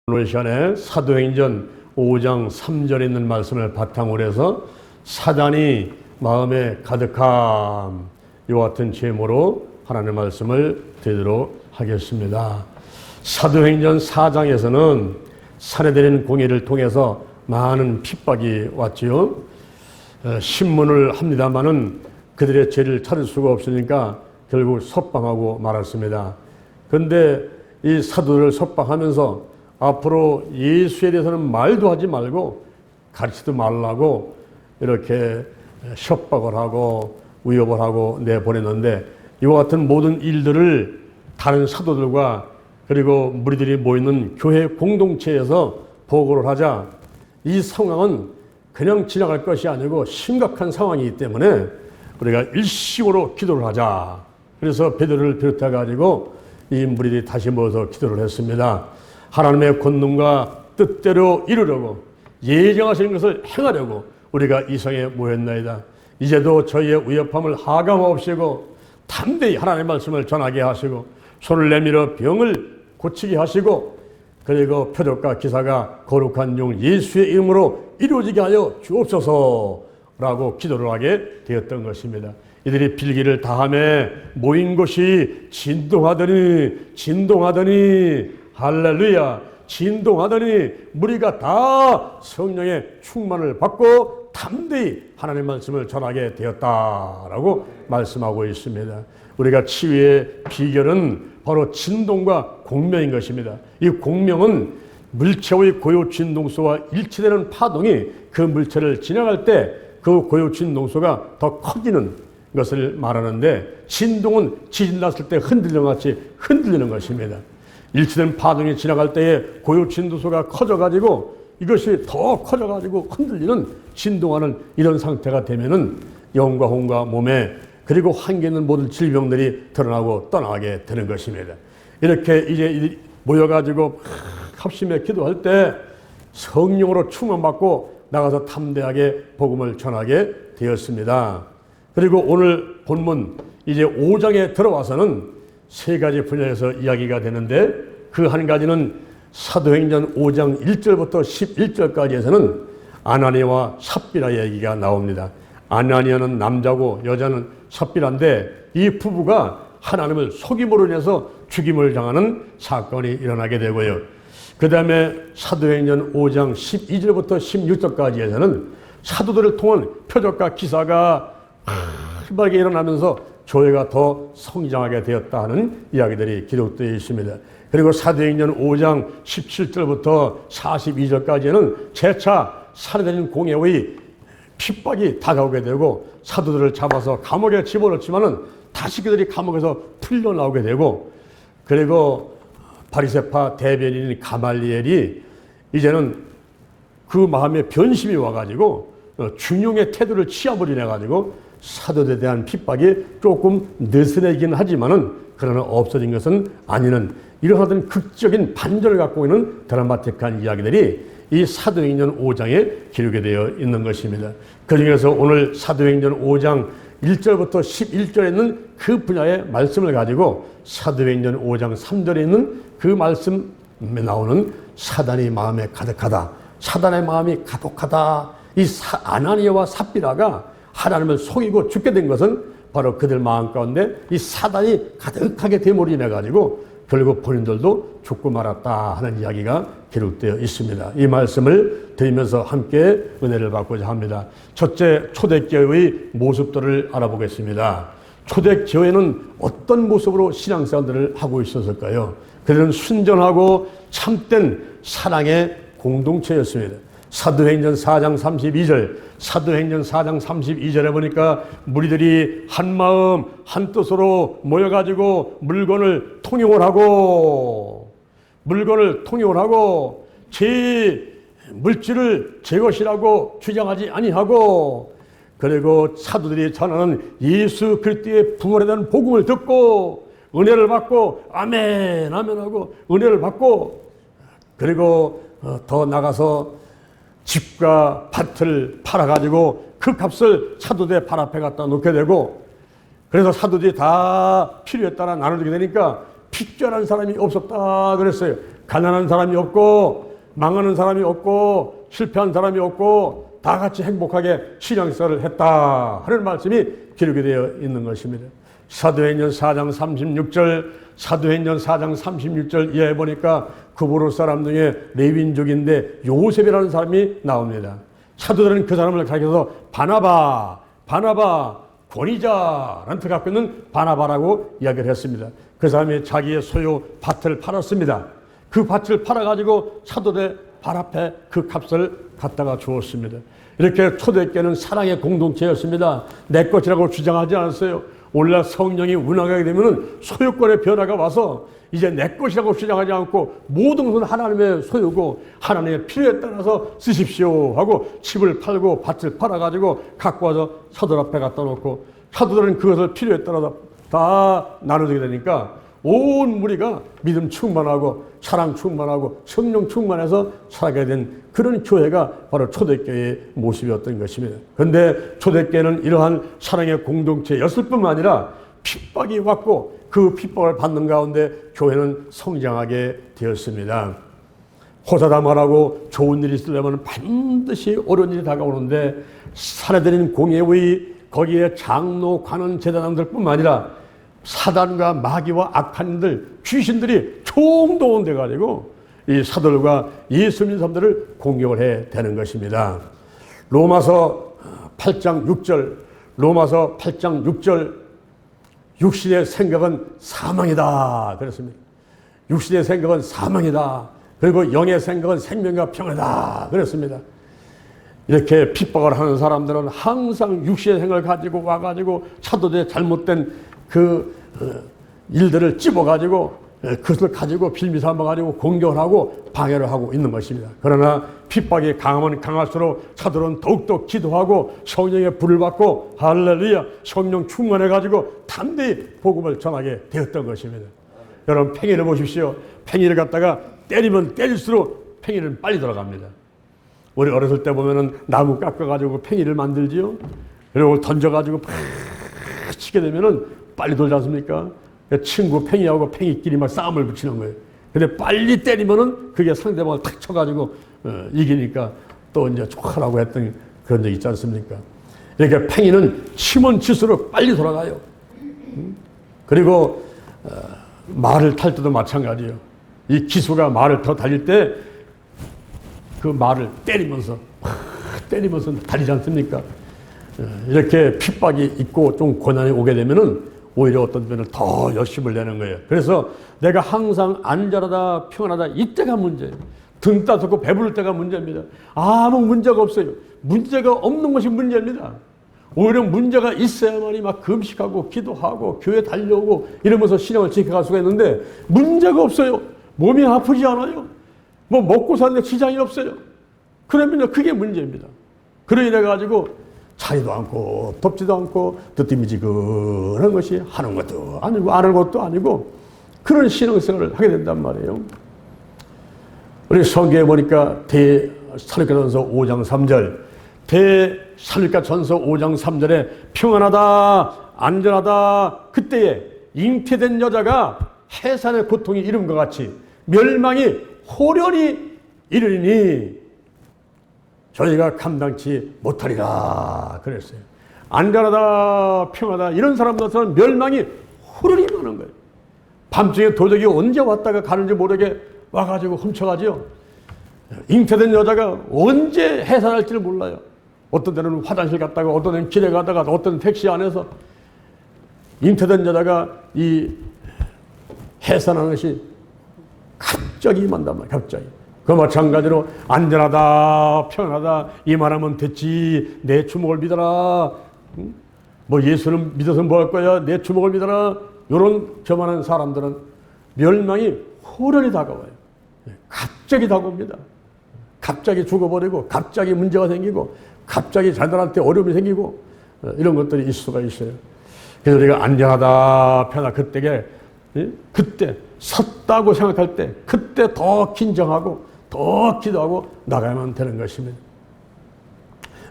오늘 시간에 사도행전 5장 3절에 있는 말씀을 바탕으로 해서 사단이 마음에 가득함, 이와 같은 제목으로 하나님의 말씀을 드리도록 하겠습니다. 사도행전 4장에서는 살해되는 공의를 통해서 많은 핍박이 왔지요. 신문을 합니다마는 그들의 죄를 찾을 수가 없으니까 결국 석방하고 말았습니다. 그런데 이 사도를 석방하면서 앞으로 예수에 대해서는 말도 하지 말고 가르치도 말라고 이렇게 협박을 하고 위협을 하고 내보냈는데, 이와 같은 모든 일들을 다른 사도들과 그리고 무리들이 모이는 교회 공동체에서 보고를 하자 이 상황은 그냥 지나갈 것이 아니고 심각한 상황이기 때문에 우리가 일시적으로 기도를 하자. 그래서 베드로를 비롯해 가지고 이 무리들이 다시 모여서 기도를 했습니다. 하나님의 권능과 뜻대로 이루려고 예정하신 것을 행하려고 우리가 이 성에 모였나이다. 이제도 저희의 위협함을 하감하옵시고 담대히 하나님의 말씀을 전하게 하시고 손을 내밀어 병을 고치게 하시고 그리고 표적과 기사가 거룩한 종 예수의 이름으로 이루어지게 하여 주옵소서라고 기도를 하게 되었던 것입니다. 이들이 필기를 다함에 모인 곳이 진동하더니 할렐루야, 진동하더니 무리가 다 성령의 충만을 받고 담대히 하나님의 말씀을 전하게 되었다라고 말씀하고 있습니다. 우리가 치유의 비결은 바로 진동과 공명인 것입니다. 이 공명은 물체의 고유 진동소와 일치되는 파동이 그 물체를 지나갈 때 그 고유 진동소가 더 커지는 것을 말하는데, 진동은 지진 났을 때 흔들리는 것 같이 흔들리는 것입니다. 일치된 파동이 지나갈 때에 고유 진동소가 커져가지고 이것이 더 커져가지고 흔들리는 진동하는 이런 상태가 되면은 영과 혼과 몸에 그리고 한계 있는 모든 질병들이 드러나고 떠나게 되는 것입니다. 이렇게 이제 모여가지고 합심해 기도할 때 성령으로 충만받고 나가서 담대하게 복음을 전하게 되었습니다. 그리고 오늘 본문 이제 5장에 들어와서는 세 가지 분야에서 이야기가 되는데, 그 한 가지는 사도행전 5장 1절부터 11절까지에서는 아나니아와 삽비라의 얘기가 나옵니다. 아나니아는 남자고 여자는 삽비라인데 이 부부가 하나님을 속임으로 인해서 죽임을 당하는 사건이 일어나게 되고요. 그 다음에 사도행전 5장 12절부터 16절까지에서는 사도들을 통한 표적과 기사가 활발하게 일어나면서 교회가 더 성장하게 되었다 하는 이야기들이 기록되어 있습니다. 그리고 사도행전 5장 17절부터 42절까지는 재차 살해되는 공회의 핍박이 다가오게 되고 사도들을 잡아서 감옥에 집어넣지만은 다시 그들이 감옥에서 풀려나오게 되고, 그리고 바리새파 대변인인 가말리엘이 이제는 그 마음에 변심이 와가지고 중용의 태도를 취함으로 인해가지고 사도들에 대한 핍박이 조금 느슨해지긴 하지만은 그러나 없어진 것은 아니는 이러한 극적인 반전을 갖고 있는 드라마틱한 이야기들이 이 사도행전 5장에 기록이 되어 있는 것입니다. 그 중에서 오늘 사도행전 5장 1절부터 11절에 있는 그 분야의 말씀을 가지고 사도행전 5장 3절에 있는 그 말씀에 나오는 사단이 마음에 가득하다, 사단의 마음이 가득하다, 이 아나니아와 삽비라가 하나님을 속이고 죽게 된 것은 바로 그들 마음 가운데 이 사단이 가득하게 됨으로 인해 가지고 결국 본인들도 죽고 말았다 하는 이야기가 기록되어 있습니다. 이 말씀을 드리면서 함께 은혜를 받고자 합니다. 첫째, 초대교회의 모습들을 알아보겠습니다. 초대교회는 어떤 모습으로 신앙생활들을 하고 있었을까요? 그들은 순전하고 참된 사랑의 공동체였습니다. 사도행전 4장 32절에 보니까 무리들이 한 마음 한 뜻으로 모여가지고 물건을 통용을 하고 제 물질을 제 것이라고 주장하지 아니하고, 그리고 사도들이 전하는 예수 그리스도의 부활에 대한 복음을 듣고 은혜를 받고 아멘 하고 은혜를 받고, 그리고 더 나가서 집과 밭을 팔아가지고 그 값을 사도들 발 앞에 갖다 놓게 되고, 그래서 사도들이 다 필요에 따라 나눠주게 되니까 핏줄한 사람이 없었다 그랬어요. 가난한 사람이 없고 망하는 사람이 없고 실패한 사람이 없고 다 같이 행복하게 신앙생활을 했다 하는 말씀이 기록이 되어 있는 것입니다. 사도행전 4장 36절, 사도행전 4장 36절 이하에 보니까 구브로 사람 중에 레위인족인데 요셉이라는 사람이 나옵니다. 사도들은 그 사람을 가리켜서 바나바, 권위자라는 뜻을 갖고 있는 바나바라고 이야기를 했습니다. 그 사람이 자기의 소유 밭을 팔았습니다. 그 밭을 팔아가지고 사도들 발 앞에 그 값을 갖다가 주었습니다. 이렇게 초대교회는 사랑의 공동체였습니다. 내 것이라고 주장하지 않았어요. 오늘날 성령이 운행하게 되면 소유권의 변화가 와서 이제 내 것이라고 주장하지 않고 모든 것은 하나님의 소유고 하나님의 필요에 따라서 쓰십시오 하고 집을 팔고 밭을 팔아가지고 갖고 와서 사도들 앞에 갖다 놓고 사도들은 그것을 필요에 따라서 다 나눠주게 되니까 온 무리가 믿음 충만하고 사랑 충만하고 성령 충만해서 살아가게 된 그런 교회가 바로 초대교회의 모습이었던 것입니다. 그런데 초대교회는 이러한 사랑의 공동체였을 뿐만 아니라 핍박이 왔고 그 핍박을 받는 가운데 교회는 성장하게 되었습니다. 호사다말하고 좋은 일이 있으려면 반드시 어려운 일이 다가오는데 사내들인 공예의 거기에 장로, 관원, 제사장들 뿐만 아니라 사단과 마귀와 악한 인들, 귀신들이 총동원돼 가지고 이 사도들과 예수 믿는 사람들을 공격을 해야 되는 것입니다. 로마서 8장 6절 육신의 생각은 사망이다 그랬습니다. 육신의 생각은 사망이다. 그리고 영의 생각은 생명과 평안이다 그랬습니다. 이렇게 핍박을 하는 사람들은 항상 육신의 생각을 가지고 와가지고 사도들의 잘못된 그 일들을 찝어가지고 그것을 가지고 빌미 삼아가지고 공격을 하고 방해를 하고 있는 것입니다. 그러나 핍박이 강하면 강할수록 사도는 더욱더 기도하고 성령의 불을 받고 할렐루야 성령 충만해가지고 담대히 복음을 전하게 되었던 것입니다. 여러분 팽이를 보십시오. 팽이를 갖다가 때리면 때릴수록 팽이는 빨리 들어갑니다. 우리 어렸을 때 보면은 나무 깎아가지고 팽이를 만들지요. 그리고 던져가지고 팍 치게 되면은 빨리 돌지 않습니까? 친구 팽이하고 팽이끼리 막 싸움을 붙이는 거예요. 근데 빨리 때리면은 그게 상대방을 탁 쳐가지고 이기니까 또 이제 촉하라고 했던 그런 적 있지 않습니까? 이렇게 팽이는 치면 칠수록 빨리 돌아가요. 그리고 말을 탈 때도 마찬가지예요. 이 기수가 말을 더 달릴 때 그 말을 때리면서 달리지 않습니까? 이렇게 핍박이 있고 좀 고난이 오게 되면은 오히려 어떤 면을 더 열심을 내는 거예요. 그래서 내가 항상 안전하다, 평안하다 이때가 문제예요. 등 따숩고 배부를 때가 문제입니다. 아무 문제가 없어요. 문제가 없는 것이 문제입니다. 오히려 문제가 있어야만이 막 금식하고 기도하고 교회 달려오고 이러면서 신앙을 지켜갈 수가 있는데 문제가 없어요. 몸이 아프지 않아요. 뭐 먹고 사는데 지장이 없어요. 그러면 그게 문제입니다. 그러니 가지고 차지도 않고 덥지도 않고 뜨뜻미지근한 것이 하는 것도 아니고 안 하는 것도 아니고 그런 신앙생활을 하게 된단 말이에요. 우리 성경에 보니까 대살림가전서 5장 3절 대살림가전서 5장 3절에 평안하다 안전하다 그때에 잉태된 여자가 해산의 고통이 이름과 같이 멸망이 호련히 이르니 저희가 감당치 못하리라 그랬어요. 안전하다 평하다 이런 사람들은 멸망이 호련히 많은 거예요. 밤중에 도적이 언제 왔다가 가는지 모르게 와가지고 훔쳐가죠. 잉태된 여자가 언제 해산할지를 몰라요. 어떤 때는 화장실 갔다가 어떤 때는 길에 가다가 어떤 때는 택시 안에서 잉태된 여자가 이 해산하는 것이 갑자기 임한단 말이에요. 갑자기. 그 마찬가지로 안전하다 평안하다 이 말하면 됐지 내 주먹을 믿어라 뭐 예수는 믿어서 뭐 할 거야 내 주먹을 믿어라 이런 교만한 사람들은 멸망이 호련히 다가와요. 갑자기 다가옵니다. 갑자기 죽어버리고 갑자기 문제가 생기고 갑자기 자녀한테 어려움이 생기고 이런 것들이 있을 수가 있어요. 그래서 우리가 안전하다 편하다 그때 섰다고 생각할 때 그때 더 긴장하고 더 기도하고 나가야만 되는 것입니다.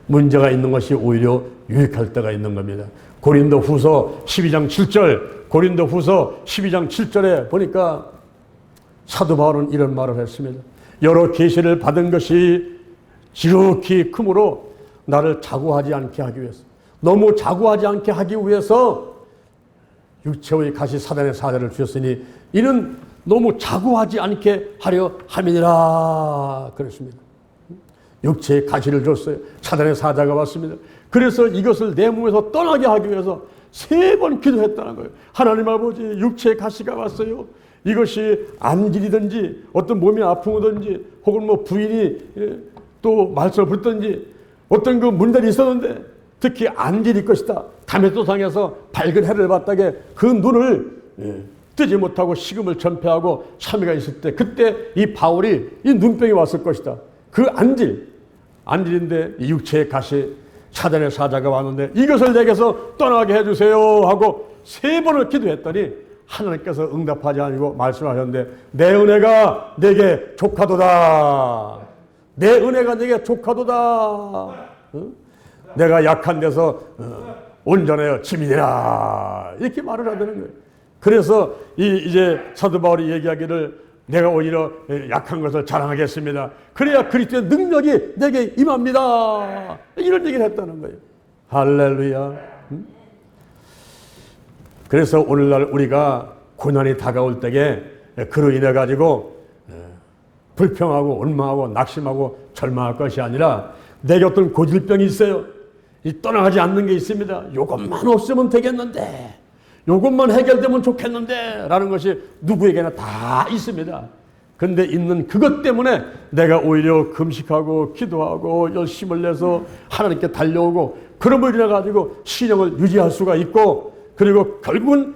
문제가 있는 것이 오히려 유익할 때가 있는 겁니다. 고린도후서 12장 7절 고린도후서 12장 7절에 보니까 사도 바울은 이런 말을 했습니다. 여러 계시를 받은 것이 지극히 크므로 나를 자고하지 않게 하기 위해서, 너무 자고하지 않게 하기 위해서 육체의 가시 사단의 사자를 주셨으니 이는 너무 자고하지 않게 하려 함이니라 그랬습니다. 육체의 가시를 줬어요. 사단의 사자가 왔습니다. 그래서 이것을 내 몸에서 떠나게 하기 위해서 3번 기도했다는 거예요. 하나님 아버지, 육체의 가시가 왔어요. 이것이 안질이든지 어떤 몸이 아프든지 혹은 뭐 부인이 또 말썽을 부르든지 어떤 그 문제들이 있었는데 특히 안질일 것이다. 담에토상에서 밝은 해를 받다게 그 눈을 뜨지 못하고 식음을 전폐하고 참회가 있을 때 그때 이 바울이 이 눈병이 왔을 것이다. 그 안질인데 이 육체의 가시 사단의 사자가 왔는데 이것을 내게서 떠나게 해주세요 하고 3번을 기도했더니 하나님께서 응답하지 아니고 말씀하셨는데 내 은혜가 내게 족하도다. 내 은혜가 내게 족하도다. 내가 약한 데서 온전하여 짐이 되라. 이렇게 말을 하는 거예요. 그래서 이제 사도 바울이 얘기하기를 내가 오히려 약한 것을 자랑하겠습니다. 그래야 그리스도의 능력이 내게 임합니다. 이런 얘기를 했다는 거예요. 할렐루야. 그래서 오늘날 우리가 고난이 다가올 때에 그로 인해 가지고 불평하고 원망하고 낙심하고 절망할 것이 아니라 내게 어떤 고질병이 있어요. 이 떠나가지 않는 게 있습니다. 이것만 없으면 되겠는데, 이것만 해결되면 좋겠는데 라는 것이 누구에게나 다 있습니다. 그런데 있는 그것 때문에 내가 오히려 금식하고 기도하고 열심을 내서 하나님께 달려오고 그럼으로 인해 가지고 신앙을 유지할 수가 있고 그리고 결국은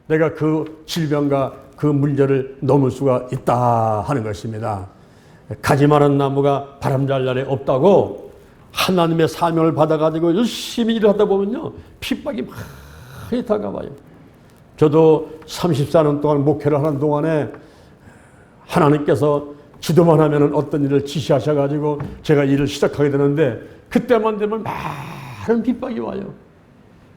내가 그 질병과 그 문제를 넘을 수가 있다 하는 것입니다. 가지 마는 나무가 바람잘 날에 없다고 하나님의 사명을 받아가지고 열심히 일을 하다 보면요 핍박이 많이 다가와요. 저도 34년 동안 목회를 하는 동안에 하나님께서 지도만 하면 어떤 일을 지시하셔가지고 제가 일을 시작하게 되는데 그때만 되면 많은 핍박이 와요.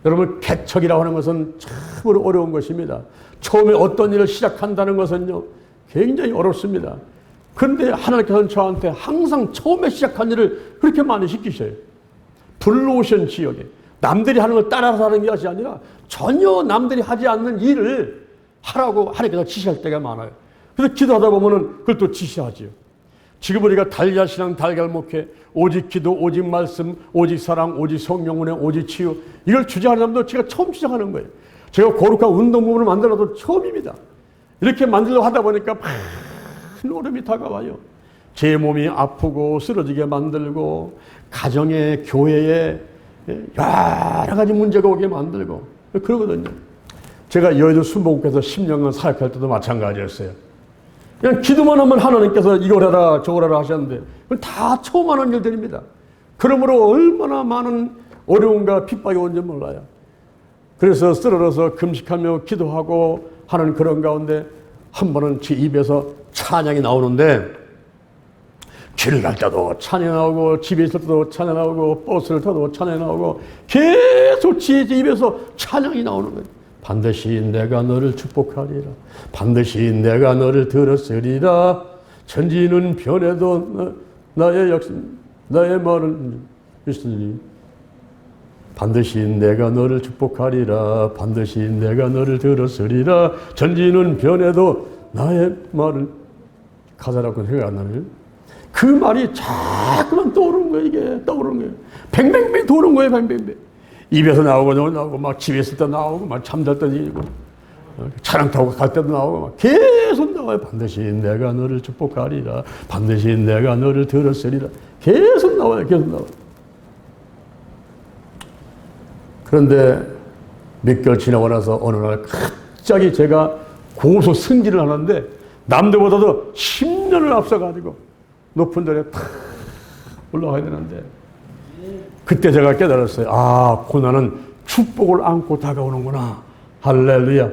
여러분 개척이라고 하는 것은 참으로 어려운 것입니다. 처음에 어떤 일을 시작한다는 것은요 굉장히 어렵습니다. 그런데 하나님께서는 저한테 항상 처음에 시작한 일을 그렇게 많이 시키셔요. 블루오션 지역에 남들이 하는 걸 따라서 하는 것이 아니라 전혀 남들이 하지 않는 일을 하라고 하나님께서 지시할 때가 많아요. 그래서 기도하다 보면은 그걸 또 지시하지요. 지금 우리가 달걀 신앙, 달걀 목회, 오직 기도, 오직 말씀, 오직 사랑, 오직 성령 운행, 오직 치유, 이걸 주장하는 사람도 제가 처음 주장하는 거예요. 제가 거룩한 운동부를 만들어도 처음입니다. 이렇게 만들려고 하다 보니까 큰 어려움이 다가와요. 제 몸이 아프고 쓰러지게 만들고 가정에 교회에 여러 가지 문제가 오게 만들고 그러거든요. 제가 여의도 순복음교회에서 10년간 사역할 때도 마찬가지였어요. 그냥 기도만 하면 하나님께서 이걸 해라 저걸 해라 하셨는데 다 처음 하는 일들입니다. 그러므로 얼마나 많은 어려움과 핍박이 온지 몰라요. 그래서 쓰러져서 금식하며 기도하고 하는 그런 가운데 한 번은 제 입에서 찬양이 나오는데 길을 갈 때도 찬양이 나오고 집에 있을 때도 찬양이 나오고 버스를 타도 찬양이 나오고 계속 제 입에서 찬양이 나오는 거예요. 반드시 내가 너를 축복하리라. 반드시 내가 너를 들었으리라. 천지는 변해도 나의 역사 나의 말은 있으니 반드시 내가 너를 축복하리라. 반드시 내가 너를 들었으리라. 천지는 변해도 나의 말은 가사라고 생각 안 나네요. 그 말이 자꾸만 떠오르는 거예요. 이게 떠오르는 거예요. 뱅뱅뱅 도는 거예요. 뱅뱅뱅. 입에서 나오고 막 집에 있을 때 나오고 막 잠잘 때도 있고 차량 타고 갈 때도 나오고 막 계속 나와요. 반드시 내가 너를 축복하리라. 반드시 내가 너를 들었으리라. 계속 나와요. 계속 나와요. 그런데 몇 개월 지나고 나서 어느 날 갑자기 제가 고소 승진을 하는데 남들보다도 10년을 앞서가지고 높은 자리에 탁 올라가야 되는데 그때 제가 깨달았어요. 아, 고난은 축복을 안고 다가오는구나. 할렐루야.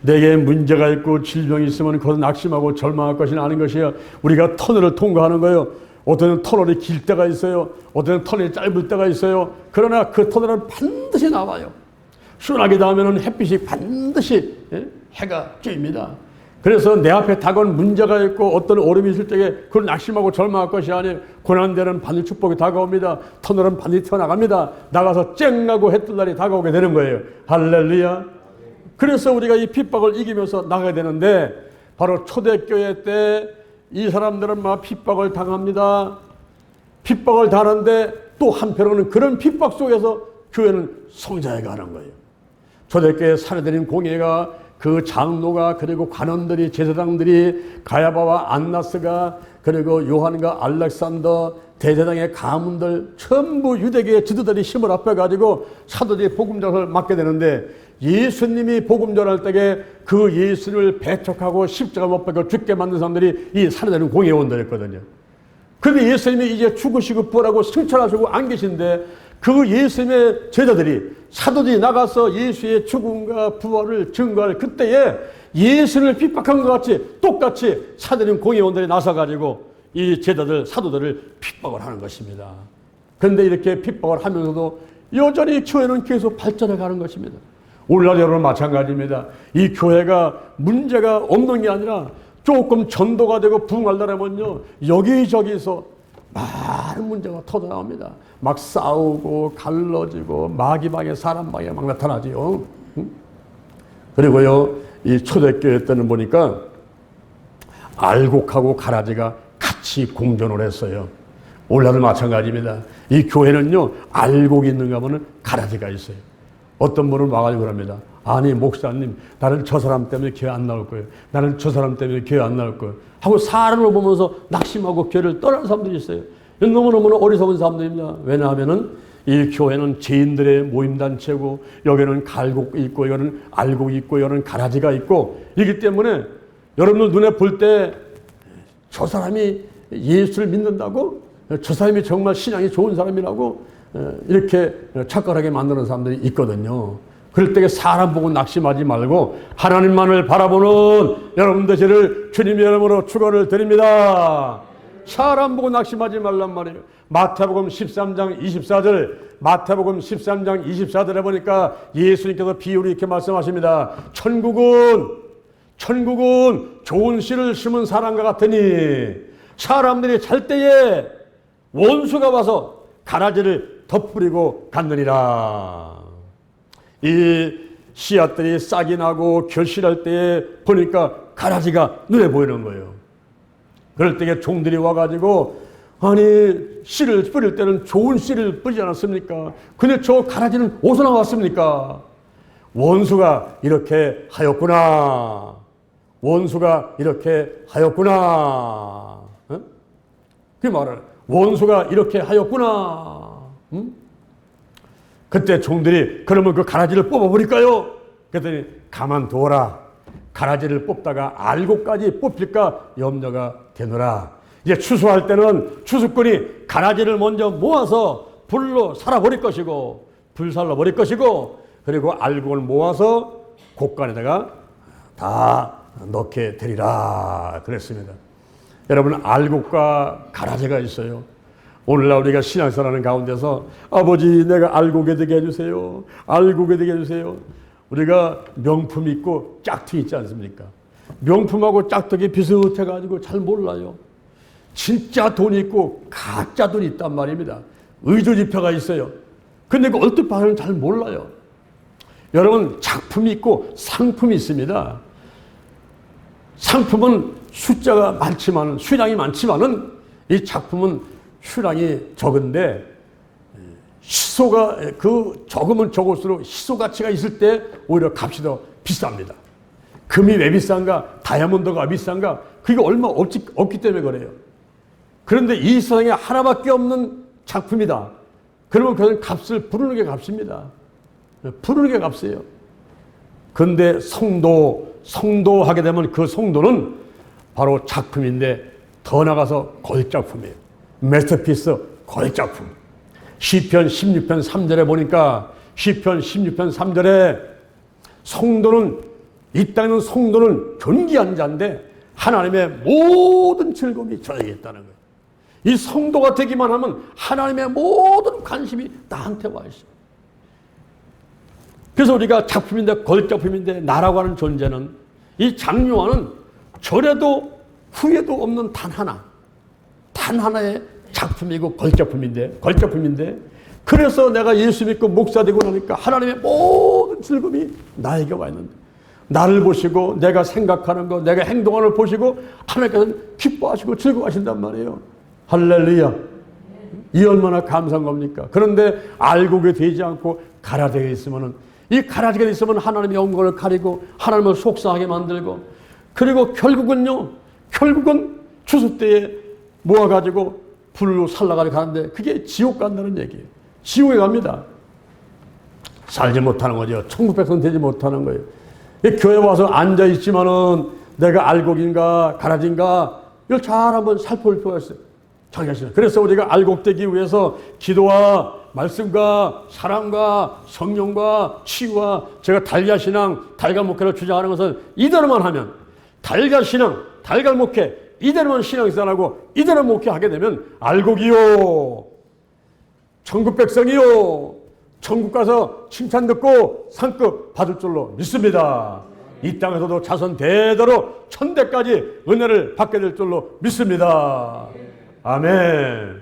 내게 문제가 있고 질병이 있으면 그것은 낙심하고 절망할 것이 아닌 것이야. 우리가 터널을 통과하는 거예요. 어떤 터널이 길 때가 있어요. 어떤 터널이 짧을 때가 있어요. 그러나 그 터널은 반드시 나와요. 순하게 닿으면 햇빛이 반드시 해가 쬐입니다. 그래서 내 앞에 다가온 문제가 있고 어떤 어려움이 있을 때에 그걸 낙심하고 절망할 것이 아니에요. 고난되는 반드시 축복이 다가옵니다. 터널은 반드시 튀어나갑니다. 나가서 쨍하고 해 뜰 날이 다가오게 되는 거예요. 할렐루야. 그래서 우리가 이 핍박을 이기면서 나가야 되는데, 바로 초대교회 때 이 사람들은 막 핍박을 당합니다. 핍박을 당하는데 또 한편으로는 그런 핍박 속에서 교회는 성장해 가는 거예요. 초대교회 사례들인 공예가, 그 장로가, 그리고 관원들이, 제사장들이, 가야바와 안나스가, 그리고 요한과 알렉산더, 대제사장의 가문들, 전부 유대교의 지도들이 힘을 합해가지고 사도들이 복음전을 맡게 되는데, 예수님이 복음 전할 때에 그 예수를 배척하고 십자가 못 박혀 죽게 만든 사람들이 이 사례되는 공예원들이었거든요. 그런데 예수님이 이제 죽으시고 부활하고 승천하시고 안 계신데, 그 예수님의 제자들이, 사도들이 나가서 예수의 죽음과 부활을 증거할 그때에 예수를 핍박한 것 같이 똑같이 사도된 공예원들이 나서가지고 이 제자들, 사도들을 핍박을 하는 것입니다. 그런데 이렇게 핍박을 하면서도 여전히 교회는 계속 발전해 가는 것입니다. 오늘날 여러분 마찬가지입니다. 이 교회가 문제가 없는 게 아니라 조금 전도가 되고 부흥하려면요, 여기저기서 많은 문제가 터져나옵니다. 막 싸우고 갈라지고 마귀방에 사람방에 막 나타나지요. 그리고요, 이 초대교회 때는 보니까 알곡하고 가라지가 같이 공존을 했어요. 오늘날도 마찬가지입니다. 이 교회는요, 알곡이 있는가 하면 가라지가 있어요. 어떤 분은 와가지고 그럽니다. 아니 목사님, 나는 저 사람 때문에 교회 안 나올 거예요. 나는 저 사람 때문에 교회 안 나올 거예요. 하고 사람을 보면서 낙심하고 교회를 떠나는 사람들이 있어요. 너무너무 어리석은 사람들입니다. 왜냐하면은 이 교회는 죄인들의 모임단체고, 여기는 갈곡이 있고, 여기는 알곡이 있고, 여기는 가라지가 있고, 이기 때문에 여러분들 눈에 볼 때 저 사람이 예수를 믿는다고, 저 사람이 정말 신앙이 좋은 사람이라고 이렇게 착각하게 만드는 사람들이 있거든요. 그럴 때 사람 보고 낙심하지 말고 하나님만을 바라보는 여러분들 저를 주님의 이름으로 축원을 드립니다. 사람 보고 낙심하지 말란 말이에요. 마태복음 13장 24절, 마태복음 13장 24절에 보니까 예수님께서 비유를 이렇게 말씀하십니다. 천국은 좋은 씨를 심은 사람과 같으니, 사람들이 잘 때에 원수가 와서 가라지를 덧뿌리고 갔느니라. 이 씨앗들이 싹이 나고 결실할 때에 보니까 가라지가 눈에 보이는 거예요. 그럴 때에 종들이 와가지고, 아니 씨를 뿌릴 때는 좋은 씨를 뿌리지 않았습니까? 근데 저 가라지는 어디서 나왔습니까? 원수가 이렇게 하였구나. 원수가 이렇게 하였구나. 응? 그 말을, 원수가 이렇게 하였구나. 응? 그때 종들이 그러면 그 가라지를 뽑아버릴까요? 그랬더니 가만두어라. 가라지를 뽑다가 알곡까지 뽑힐까 염려가 되노라. 이제 추수할 때는 추수꾼이 가라지를 먼저 모아서 불로 살아버릴 것이고, 불살라 버릴 것이고, 그리고 알곡을 모아서 곡간에다가 다 넣게 되리라 그랬습니다. 여러분, 알곡과 가라지가 있어요. 오늘날 우리가 신앙생활하는 가운데서 아버지 내가 알곡이 되게 해주세요. 알곡이 되게 해주세요. 우리가 명품 있고 짝퉁 있지 않습니까? 명품하고 짝퉁이 비슷해가지고 잘 몰라요. 진짜 돈 있고 가짜 돈 있단 말입니다. 의조지표가 있어요. 근데 그 얼핏 봐서는 잘 몰라요. 여러분, 작품이 있고 상품이 있습니다. 상품은 숫자가 많지만, 수량이 많지만은 이 작품은 수량이 적은데, 희소가, 그 적으면 적을수록 희소 가치가 있을 때 오히려 값이 더 비쌉니다. 금이 왜 비싼가? 다이아몬드가 비싼가? 그게 얼마 없기 때문에 그래요. 그런데 이 세상에 하나밖에 없는 작품이다. 그러면 그것은 값을 부르는 게 값입니다. 부르는 게 값이에요. 그런데 성도하게 되면 그 성도는 바로 작품인데 더 나가서 거액작품이에요. 마스터피스, 거액작품. 시편 16편 3절에 보니까, 시편 16편 3절에 성도는, 이 땅에 있는 성도는 존귀한 자인데 하나님의 모든 즐거움이 저에게 있다는 거예요. 이 성도가 되기만 하면 하나님의 모든 관심이 나한테 와 있어요. 그래서 우리가 작품인데, 거액작품인데 나라고 하는 존재는, 이 장요한은 전에도 후에도 없는 단 하나의 작품이고 걸작품인데 그래서 내가 예수 믿고 목사 되고 나니까 하나님의 모든 즐거움이 나에게 와 있는데 나를 보시고 내가 생각하는 거 내가 행동하는 걸 보시고 하나님께서는 기뻐하시고 즐거워하신단 말이에요. 할렐루야. 이 얼마나 감사한 겁니까? 그런데 알고게 되지 않고 가라되어 있으면은 이 가라지게 있으면 하나님의 영광을 가리고 하나님을 속상하게 만들고 그리고 결국은 추수 때에 모아가지고 불로 살라가지고 가는데 그게 지옥 간다는 얘기예요. 지옥에 갑니다. 살지 못하는 거죠. 천국 백성 되지 못하는 거예요. 교회 와서 앉아있지만은 내가 알곡인가 가라지인가 이걸 잘 한번 살펴볼 필요가 있어요. 자기 자신. 그래서 우리가 알곡되기 위해서 기도와 말씀과 사랑과 성령과 치유와 제가 달걀신앙, 달걀목회를 주장하는 것은 이대로만 하면 달걀신앙, 달걀목회 이대로만 신앙생활하고 이대로 목회하게 되면 알곡이요 천국 백성이요 천국 가서 칭찬 듣고 상급 받을 줄로 믿습니다. 이 땅에서도 자손 대대로 천대까지 은혜를 받게 될 줄로 믿습니다. 아멘.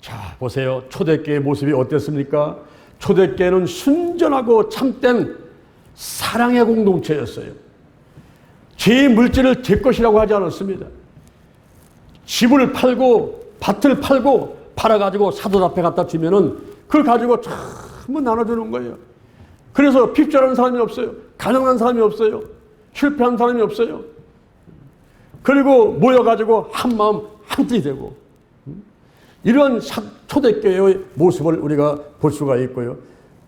자, 보세요. 초대교회의 모습이 어땠습니까? 초대교회는 순전하고 참된 사랑의 공동체였어요. 제 물질을 제 것이라고 하지 않았습니다. 집을 팔고 밭을 팔고 팔아가지고 사돈 앞에 갖다 주면은 그걸 가지고 전부 나눠주는 거예요. 그래서 핍절한 사람이 없어요. 가난한 사람이 없어요. 실패한 사람이 없어요. 그리고 모여가지고 한 마음 한뜻이 되고 이런 초대교회의 모습을 우리가 볼 수가 있고요.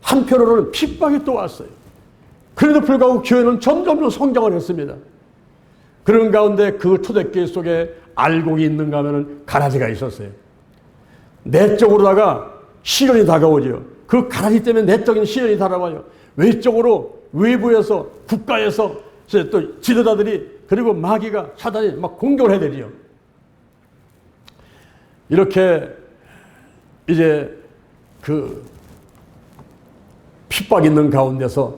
한편으로는 핍박이 또 왔어요. 그래도 불구하고 교회는 점점 성장을 했습니다. 그런 가운데 그 초대교회 속에 알곡이 있는가 하면 가라지가 있었어요. 내적으로다가 시련이 다가오죠. 그 가라지 때문에 내적인 시련이 다가와요. 외적으로 외부에서 국가에서 또 지도자들이 그리고 마귀가 사단이 막 공격을 해야 되죠. 이렇게 이제 그 핍박 있는 가운데서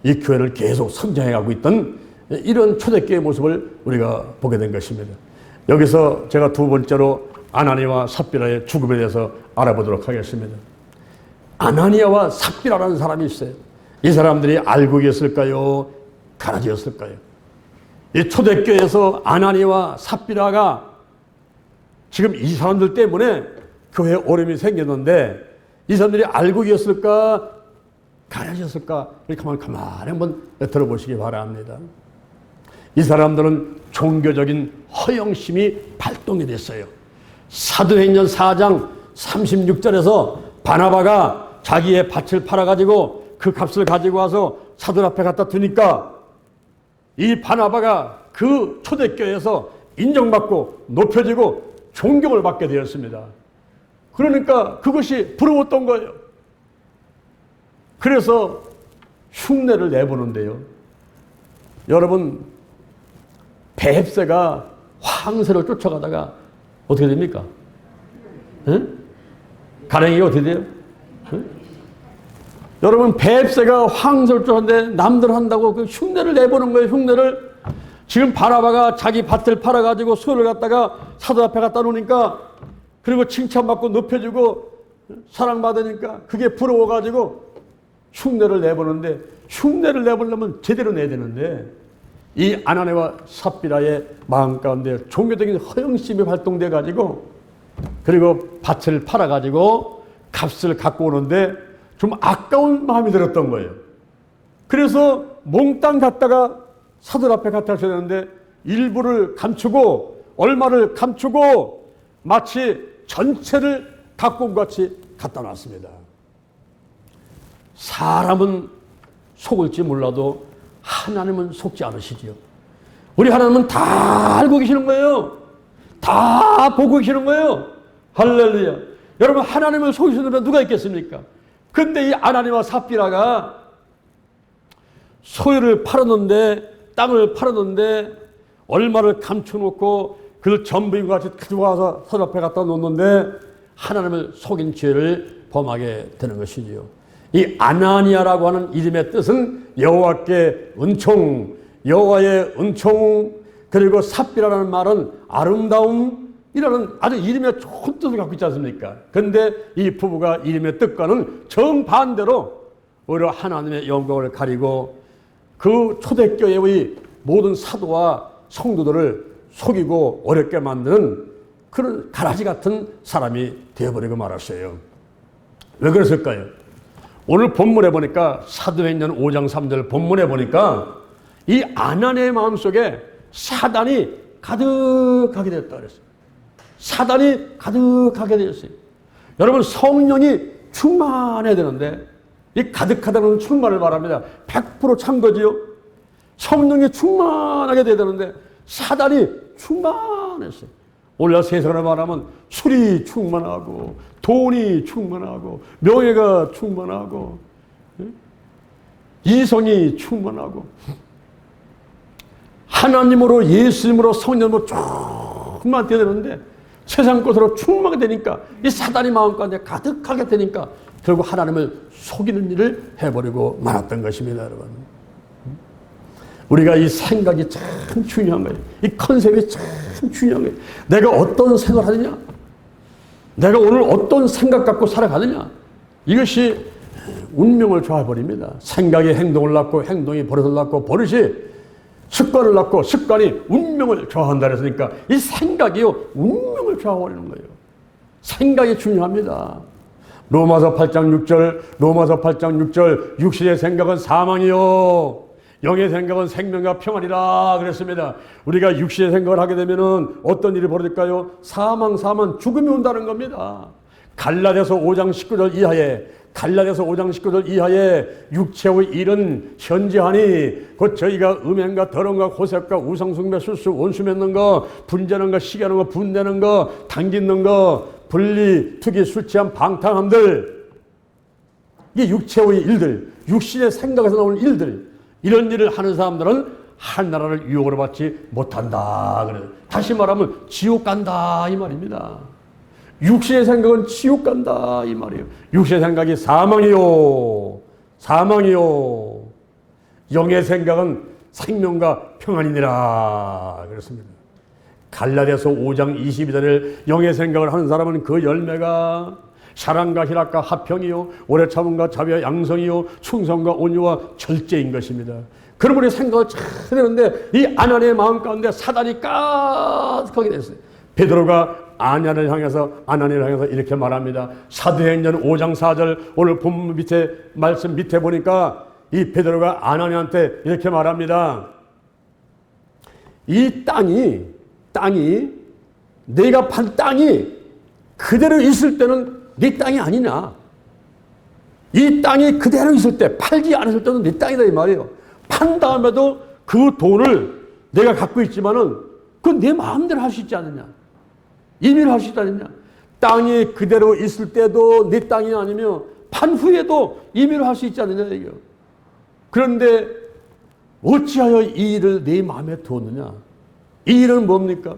이 교회를 계속 성장해가고 있던 이런 초대교회의 모습을 우리가 보게 된 것입니다. 여기서 제가 두 번째로 아나니아와 삽비라의 죽음에 대해서 알아보도록 하겠습니다. 아나니아와 삽비라라는 사람이 있어요. 이 사람들이 알곡이었을까요? 가라지였을까요? 이 초대교회에서 아나니아와 삽비라가 지금 이 사람들 때문에 교회에 어려움이 생겼는데 이 사람들이 알곡이었을까? 가라지였을까? 이렇게 가만히 한번 들어보시기 바랍니다. 이 사람들은 종교적인 허영심이 발동이 됐어요. 사도행전 4장 36절에서 바나바가 자기의 밭을 팔아가지고 그 값을 가지고 와서 사도 앞에 갖다 두니까 이 바나바가 그 초대교회에서 인정받고 높여지고 존경을 받게 되었습니다. 그러니까 그것이 부러웠던 거예요. 그래서 흉내를 내보는데요. 여러분, 뱁새가 황새를 쫓아가다가 어떻게 됩니까? 응? 가랭이가 어떻게 돼요? 응? 여러분, 뱁새가 황새를 쫓아가는데 남들 한다고 그 흉내를 내보는 거예요. 흉내를. 지금 바나바가 자기 밭을 팔아가지고 소를 갖다가 사도 앞에 갖다 놓으니까 그리고 칭찬받고 높여주고 사랑받으니까 그게 부러워가지고 흉내를 내보는데 흉내를 내보려면 제대로 내야 되는데 이 아나니아와 삽비라의 마음 가운데 종교적인 허영심이 발동돼 가지고 그리고 밭을 팔아 가지고 값을 갖고 오는데 좀 아까운 마음이 들었던 거예요. 그래서 몽땅 갖다가 사들 앞에 갖다 줘야 되는데 일부를 감추고 얼마를 감추고 마치 전체를 갖고 온 것 같이 갖다 놨습니다. 사람은 속을지 몰라도 하나님은 속지 않으시지요. 우리 하나님은 다 알고 계시는 거예요. 다 보고 계시는 거예요. 할렐루야. 여러분, 하나님을 속이시는 분 누가 있겠습니까? 근데 이 아나니아와 삽비라가 소유를 팔았는데 땅을 팔았는데 얼마를 감춰놓고 그걸 전부인 것 같이 가지고 와서 선 앞에 갖다 놓는데 하나님을 속인 죄를 범하게 되는 것이지요. 이 아나니아라고 하는 이름의 뜻은 여호와께 은총, 여호와의 은총, 그리고 삽비라는 말은 아름다움이라는 아주 이름에 좋은 뜻을 갖고 있지 않습니까? 그런데 이 부부가 이름의 뜻과는 정반대로 오히려 하나님의 영광을 가리고 그 초대교회의 모든 사도와 성도들을 속이고 어렵게 만드는 그런 가라지 같은 사람이 되어버리고 말았어요. 왜 그랬을까요? 오늘 본문에 보니까 사도행전 5장 3절 본문에 보니까 이 아나니의 마음속에 사단이 가득하게 됐다 그랬어요. 사단이 가득하게 되었어요. 여러분, 성령이 충만해야 되는데 이 가득하다는 충만을 말합니다. 100% 찬 거지요. 성령이 충만하게 돼야 되는데 사단이 충만했어요. 오늘날 세상으로 말하면 술이 충만하고 돈이 충만하고 명예가 충만하고 이성이 충만하고 하나님으로 예수님으로 성령으로 충만 되어야 되는데 세상 것으로 충만하게 되니까 이 사단이 마음 가운데 가득하게 되니까 결국 하나님을 속이는 일을 해버리고 말았던 것입니다. 여러분, 우리가 이 생각이 참 중요한 거예요. 이 컨셉이 참 중요한 거예요. 내가 어떤 생각을 하느냐, 내가 오늘 어떤 생각 갖고 살아가느냐, 이것이 운명을 좌해버립니다. 생각이 행동을 낳고 행동이 버릇을 낳고 버릇이 습관을 낳고 습관이 운명을 좌우한다 그랬으니까 이 생각이요 운명을 좌우하는 거예요. 생각이 중요합니다. 로마서 8장 6절 육신의 생각은 사망이요 영의 생각은 생명과 평안이라 그랬습니다. 우리가 육신의 생각을 하게 되면은 어떤 일이 벌어질까요? 사망, 죽음이 온다는 겁니다. 갈라디아서 5장 19절 이하에 육체의 일은 현재하니 곧 저희가 음행과 더러움과 호색과 우상숭배, 술수, 원수 맺는 거, 분재는 거, 시기하는 거, 분내는 거, 당기는 거, 분리, 투기, 술 취함, 방탕함들, 이게 육체의 일들, 육신의 생각에서 나오는 일들, 이런 일을 하는 사람들은 하나님의 유혹을 받지 못한다. 그래. 다시 말하면 지옥 간다 이 말입니다. 육신의 생각은 지옥 간다 이 말이에요. 육신의 생각이 사망이요 영의 생각은 생명과 평안이니라 그렇습니다. 갈라디아서 5장 22절에 영의 생각을 하는 사람은 그 열매가 사랑과 희락과 화평이요 오래 참음과 자비와 양성이요 충성과 온유와 절제인 것입니다. 그럼 우리 생각을 잘 되는데 이 아나니의 마음 가운데 사단이 가득하게 됐어요. 베드로가 아나니를 향해서 이렇게 말합니다. 사도행전 5장 4절 오늘 본문 밑에 말씀 밑에 보니까 이 베드로가 아나니한테 이렇게 말합니다. 이 땅이 내가 판 땅이 그대로 있을 때는 네 땅이 아니냐. 이 땅이 그대로 있을 때 팔지 않았을 때는 네 땅이다 이 말이에요. 판 다음에도 그 돈을 내가 갖고 있지만은 그건 내 마음대로 할 수 있지 않느냐. 임의로 할 수 있다느냐. 땅이 그대로 있을 때도 네 땅이 아니며 판 후에도 임의로 할 수 있지 않느냐 이게요. 그런데 어찌하여 이 일을 내 마음에 두었느냐. 이 일은 뭡니까?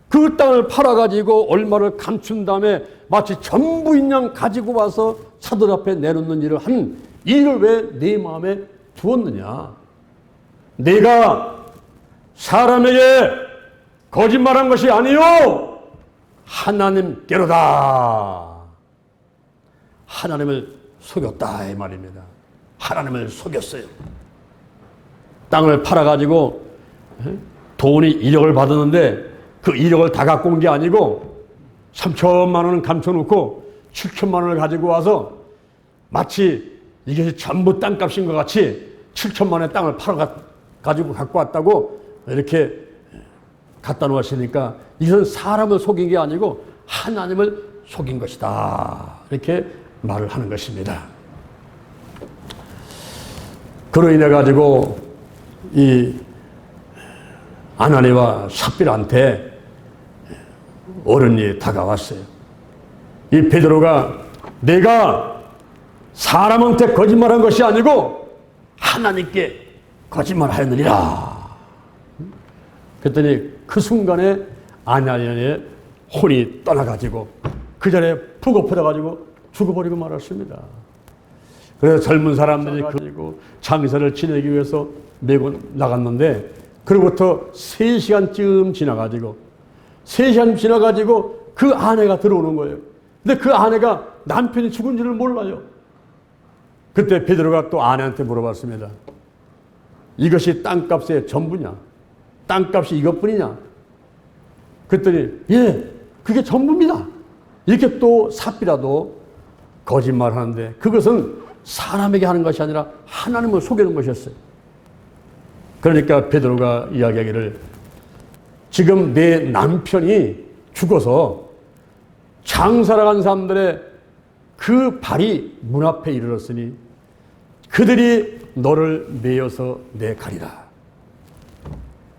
그 땅을 팔아가지고 얼마를 감춘 다음에 마치 전부인 양 가지고 와서 사들 앞에 내놓는 일을 한 이 일을 왜 내 마음에 두었느냐. 내가 사람에게 거짓말한 것이 아니요 하나님께로다. 하나님을 속였다 이 말입니다. 하나님을 속였어요. 땅을 팔아가지고 돈이 1억을 받았는데 그 1억을 다 갖고 온 게 아니고 3천만 원은 감춰놓고 7천만 원을 가지고 와서 마치 이게 전부 땅값인 것 같이 7천만 원의 땅을 팔아가지고 갖고 왔다고 이렇게 갖다 놓으시니까 이것은 사람을 속인 게 아니고 하나님을 속인 것이다. 이렇게 말을 하는 것입니다. 그로 인해 가지고 이 아나니와 삽비라한테 어른이 다가왔어요. 이 베드로가 내가 사람한테 거짓말한 것이 아니고 하나님께 거짓말하였느니라. 그랬더니 그 순간에 아나니의 혼이 떠나가지고 그 자리에 푹 엎어져가지고 죽어버리고 말았습니다. 그래서 젊은 사람들이 그리고 장사를 지내기 위해서 메고 나갔는데 그로부터 3시간쯤 지나가지고 3시간 지나가지고 그 아내가 들어오는 거예요. 근데 그 아내가 남편이 죽은 줄을 몰라요. 그때 베드로가 또 아내한테 물어봤습니다. 이것이 땅값의 전부냐? 땅값이 이것뿐이냐? 그랬더니 예, 그게 전부입니다. 이렇게 또 삽비라도 거짓말하는데 그것은 사람에게 하는 것이 아니라 하나님을 속이는 것이었어요. 그러니까 베드로가 이야기하기를 지금 내 남편이 죽어서 장사를 한 사람들의 그 발이 문 앞에 이르렀으니 그들이 너를 메어서 내 가리라.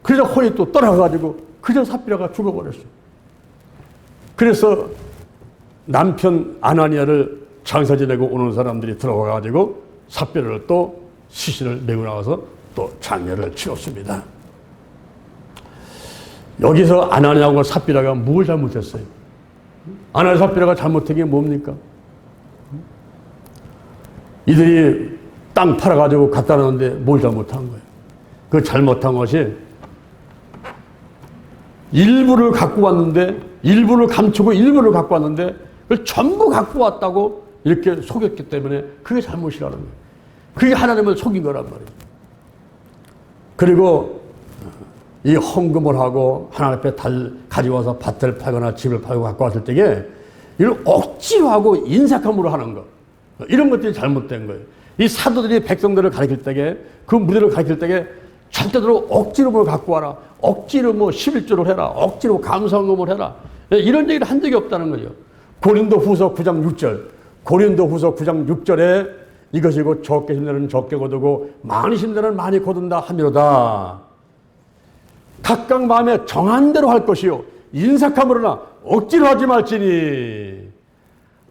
그래서 혼이 또 떠나가지고 그저 삽비라가 죽어버렸어요. 그래서 남편 아나니아를 장사 지내고 오는 사람들이 들어와가지고 삽비라를 또 시신을 메고 나와서 또 장례를 치렀습니다. 여기서 아나니아와 삽비라가 뭘 잘못했어요? 아나니아 삽비라가 잘못한 게 뭡니까? 이들이 땅 팔아가지고 갖다 놨는데 뭘 잘못한 거예요? 그 잘못한 것이 일부를 갖고 왔는데, 일부를 감추고 일부를 갖고 왔는데 그걸 전부 갖고 왔다고 이렇게 속였기 때문에 그게 잘못이라는 거예요. 그게 하나님을 속인 거란 말이에요. 그리고 이 헌금을 하고 하나님 앞에 가져와서 밭을 팔거나 집을 팔고 갖고 왔을 때에 이걸 억지로 하고 인색함으로 하는 거, 이런 것들이 잘못된 거예요. 이 사도들이 백성들을 가르칠 때에, 그 무리를 가르칠 때에 절대로 억지로 뭘 갖고 와라, 억지로 뭐 11조를 해라, 억지로 감사헌금을 해라, 이런 얘기를 한 적이 없다는 거죠. 고린도후서 9장 6절, 고린도후서 9장 6절에 이것이 곧 적게 심는 적게 거두고 많이 심는 많이 거둔다 하미로다. 각각 마음에 정한 대로 할 것이요 인색함으로나 억지로 하지 말지니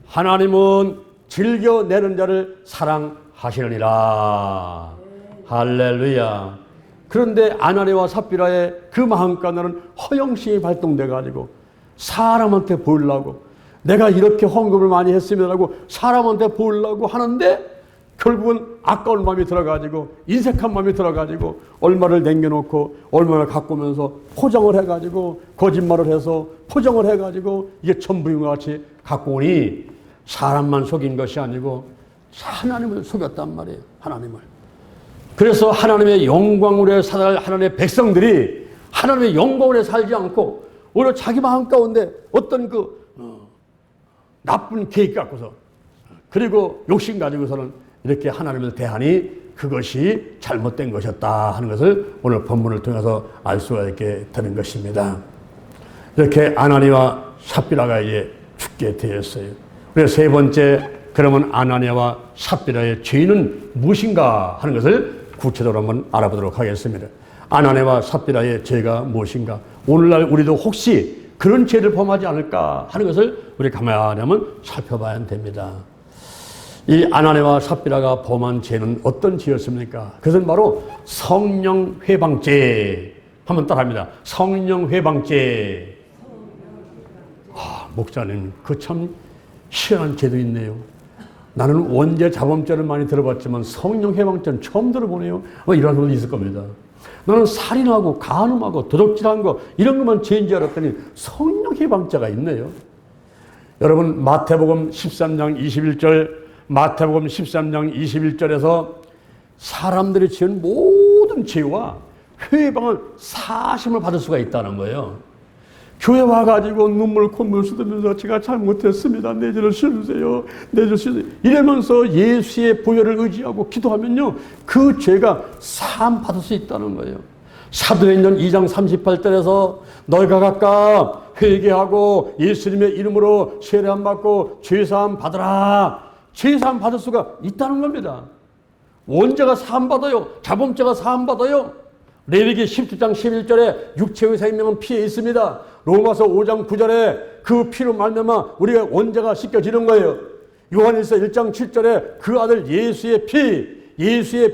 하나님은 즐겨내는 자를 사랑하시느니라. 할렐루야. 그런데 아나니아와 삽비라의 그 마음가는 허영심이 발동돼가지고 사람한테 보이려고, 내가 이렇게 헌금을 많이 했음이라고 사람한테 보이려고 하는데 결국은 아까운 마음이 들어가지고 인색한 마음이 들어가지고 얼마를 남겨놓고 얼마를 갖고 오면서 포장을 해가지고 거짓말을 해서 포장을 해가지고 이게 전부인 것 같이 갖고 오니 사람만 속인 것이 아니고 하나님을 속였단 말이에요. 하나님을. 그래서 하나님의 영광으로 살아갈 하나님의 백성들이 하나님의 영광으로 살지 않고 오히려 자기 마음 가운데 어떤 나쁜 계획 갖고서 그리고 욕심 가지고서는 이렇게 하나님을 대하니 그것이 잘못된 것이었다 하는 것을 오늘 본문을 통해서 알 수가 있게 되는 것입니다. 이렇게 아나니아와 삽비라가 이제 죽게 되었어요. 그래서 세 번째, 그러면 아나니아와 삽비라의 죄는 무엇인가 하는 것을 구체적으로 한번 알아보도록 하겠습니다. 아나니아와 삽비라의 죄가 무엇인가? 오늘날 우리도 혹시 그런 죄를 범하지 않을까 하는 것을 우리 가만히 한번 살펴봐야 됩니다. 이 아나니아와 삽비라가 범한 죄는 어떤 죄였습니까? 그것은 바로 성령 회방죄. 한번 따라합니다. 성령 회방죄. 목사님, 그 참 희한한 죄도 있네요. 나는 원죄 자범죄를 많이 들어봤지만 성령 회방죄는 처음 들어보네요. 이런 분도 있을 겁니다. 나는 살인하고 간음하고 도둑질한 거 이런 것만 죄인 줄 알았더니 성령 회방죄가 있네요. 여러분, 마태복음 13장 21절, 마태복음 13장 21절에서 사람들이 지은 모든 죄와 회방을 사심을 받을 수가 있다는 거예요. 교회 와가지고 눈물 콧물 쏟으면서 제가 잘못했습니다. 내 죄를 씌워주세요. 내 죄를 씌워주세요. 이러면서 예수의 보혈을 의지하고 기도하면요, 그 죄가 사함 받을 수 있다는 거예요. 사도행전 2장 38절에서 너희가 각각 회개하고 예수님의 이름으로 세례안 받고 죄사함 받으라. 죄사함 받을 수가 있다는 겁니다. 원죄가 사함 받아요. 자범죄가 사함 받아요. 레위기 17장 11절에 육체의 생명은 피에 있습니다. 로마서 5장 9절에 그 피로 말미암아 우리가 원죄가 씻겨지는 거예요. 요한일서 1장 7절에 그 아들 예수의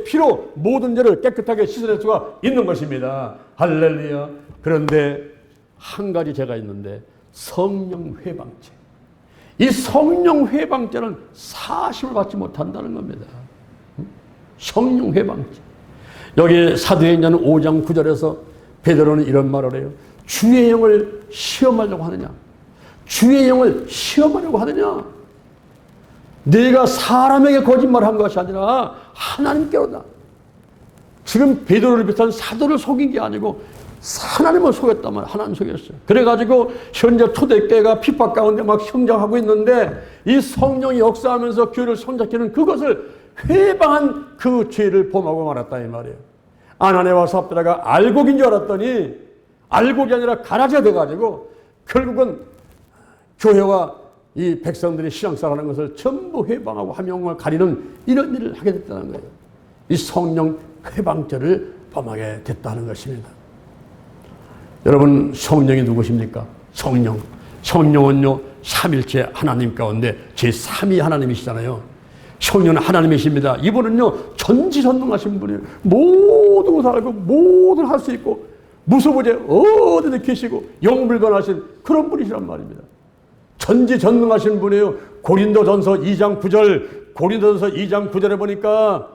피로 모든 죄를 깨끗하게 씻어낼 수가 있는 것입니다. 할렐루야. 그런데 한 가지 죄가 있는데 성령 회방죄. 이 성령 회방죄는 사심을 받지 못한다는 겁니다. 성령 회방죄. 여기 사도행전 5장 9절에서 베드로는 이런 말을 해요. 주의 영을 시험하려고 하느냐? 주의 영을 시험하려고 하느냐? 네가 사람에게 거짓말한 것이 아니라 하나님께로다. 지금 베드로를 비롯한 사도를 속인 게 아니고 하나님을 속였단 말이에요. 하나님 속였어요. 그래가지고 현재 초대교회가 핍박 가운데 막 성장하고 있는데 이 성령이 역사하면서 교회를 성장시키는 그것을 회방한 그 죄를 범하고 말았다 이 말이에요. 아나니아와 삽비라가 알곡인 줄 알았더니 알곡이 아니라 가라지가 돼가지고 결국은 교회와 이 백성들이 신앙생활하는 것을 전부 회방하고 함영을 가리는 이런 일을 하게 됐다는 거예요. 이 성령 회방죄를 범하게 됐다는 것입니다. 여러분, 성령이 누구십니까? 성령은요 삼일체 하나님 가운데 제3위 하나님이시잖아요. 성령은 하나님이십니다. 이분은요 전지전능하신 분이에요. 모든 것을 알고 모든 할 수 있고 무소부재 어디든 계시고 영불변하신 그런 분이시란 말입니다. 전지전능하신 분이에요. 고린도전서 2장 9절에 보니까